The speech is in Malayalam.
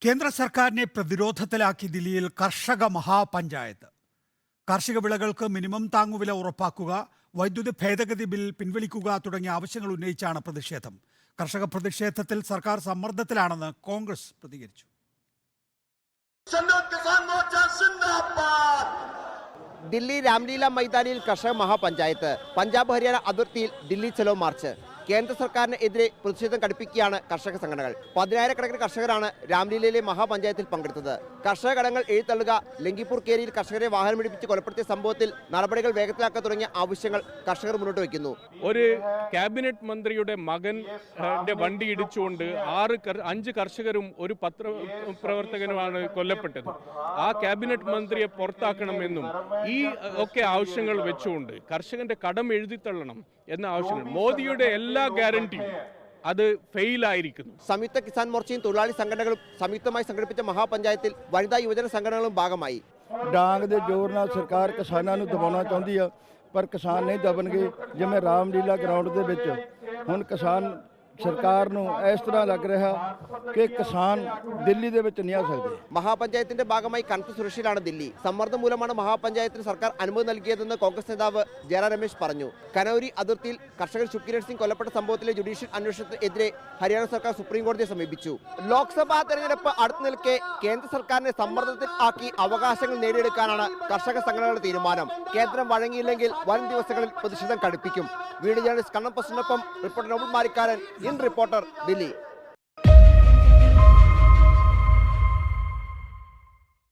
കേന്ദ്ര സർക്കാരിനെ പ്രതിരോധത്തിലാക്കി ദില്ലിയിൽ കർഷക മഹാപഞ്ചായത്ത്. കാർഷിക വിളകൾക്ക് മിനിമം താങ്ങുവില ഉറപ്പാക്കുക, വൈദ്യുതി ഭേദഗതി ബിൽ പിൻവലിക്കുക തുടങ്ങിയ ആവശ്യങ്ങൾ ഉന്നയിച്ചാണ് പ്രതിഷേധം. കർഷക പ്രതിഷേധത്തിൽ സർക്കാർ സമ്മർദ്ദത്തിലാണെന്ന് കോൺഗ്രസ് പ്രതികരിച്ചു. ദില്ലി രാംലീല മൈതാനിയിൽ കർഷക മഹാപഞ്ചായത്ത്. പഞ്ചാബ് ഹരിയാന അതിർത്തിയിൽ ദില്ലി ചലോ മാർച്ച്. കേന്ദ്ര സർക്കാരിന് എതിരെ പ്രതിഷേധം കടുപ്പിക്കുകയാണ് കർഷക സംഘടനകൾ. 10,000-കണക്കിന് കർഷകരാണ് രാംലീലയിലെ മഹാപഞ്ചായത്തിൽ പങ്കെടുത്തത്. കർഷക കടങ്ങൾ എഴുത്തള്ളുക, ലങ്കിപ്പൂർ കേരിയിൽ കർഷകരെ വാഹനമിടിപ്പിച്ച് കൊലപ്പെടുത്തിയ സംഭവത്തിൽ നടപടികൾ വേഗത്തിലാക്കാൻ തുടങ്ങിയ ആവശ്യങ്ങൾ കർഷകർ മുന്നോട്ട് വയ്ക്കുന്നു. ഒരു ക്യാബിനറ്റ് മന്ത്രിയുടെ മകന്റെ വണ്ടി ഇടിച്ചുകൊണ്ട് 5 കർഷകരും ഒരു പത്രപ്രവർത്തകനുമാണ് കൊല്ലപ്പെട്ടത്. ആ ക്യാബിനറ്റ് മന്ത്രിയെ പുറത്താക്കണമെന്നും ഈ ഒക്കെ ആവശ്യങ്ങൾ വെച്ചുകൊണ്ട് കർഷകന്റെ കടം എഴുതിത്തള്ളണം എന്ന ആവശ്യങ്ങൾ. മോദിയുടെ എല്ലാ ഗ്യാരണ്ടിയും അത് ഫെയിലായിരിക്കുന്നു. സംയുക്ത കിസാൻ മോർച്ചയും തൊഴിലാളി സംഘടനകളും സംയുക്തമായി സംഘടിപ്പിച്ച മഹാപഞ്ചായത്തിൽ വനിതാ യുവജന സംഘടനകളും ഭാഗമായി. ਡਾਂਗ ਦੇ ਜ਼ੋਰ ਨਾਲ ਸਰਕਾਰ ਕਿਸਾਨਾਂ ਨੂੰ ਦਬਾਉਣਾ ਚਾਹੁੰਦੀ ਆ, ਪਰ ਕਿਸਾਨ ਨਹੀਂ ਦਬਣਗੇ। ਜਿਵੇਂ ਰਾਮਲੀਲਾ ਗਰਾਊਂਡ ਦੇ ਵਿੱਚ ਹੁਣ ਕਿਸਾਨ ਸਰਕਾਰ ਨੂੰ ਇਸ ਤਰ੍ਹਾਂ ਲੱਗ ਰਿਹਾ ਕਿ കിസാൻ ദില്ലി ਦੇ ਵਿੱਚ ਨਹੀਂ ਆ ਸਕਦੇ. മഹാപഞ്ചായത്തിന്റെ ഭാഗമായി കനത്ത സുരക്ഷയിലാണ് ദില്ലി. സമ്മർദ്ദം മൂലമാണ് മഹാപഞ്ചായത്തിന് സർക്കാർ അനുമതി നൽകിയതെന്ന് കോൺഗ്രസ് നേതാവ് ജയറാം രമേശ് പറഞ്ഞു. കനൌരി അതിർത്തിയിൽ കർഷകൻ ശുഭ്കിരൺ സിംഗ് കൊല്ലപ്പെട്ട സംഭവത്തിലെ ജുഡീഷ്യൽ അന്വേഷണത്തിനെതിരെ ഹരിയാന സർക്കാർ സുപ്രീം കോടതിയെ സമീപിച്ചു. ലോക്സഭാ തെരഞ്ഞെടുപ്പ് അടുത്തു നിൽക്കെ കേന്ദ്ര സർക്കാരിനെ സമ്മർദ്ദത്തിൽ ആക്കി അവകാശങ്ങൾ നേടിയെടുക്കാനാണ് കർഷക സംഘടനകളുടെ തീരുമാനം. കേന്ദ്രം വഴങ്ങിയില്ലെങ്കിൽ വരും ദിവസങ്ങളിൽ പ്രതിഷേധം കടുപ്പിക്കും. വീഡിയോ ജേർണലിസ്റ്റ് കണ്ണൻ പ്രസിനൊപ്പം reporter Nobel Marikkaran, in reporter, Delhi.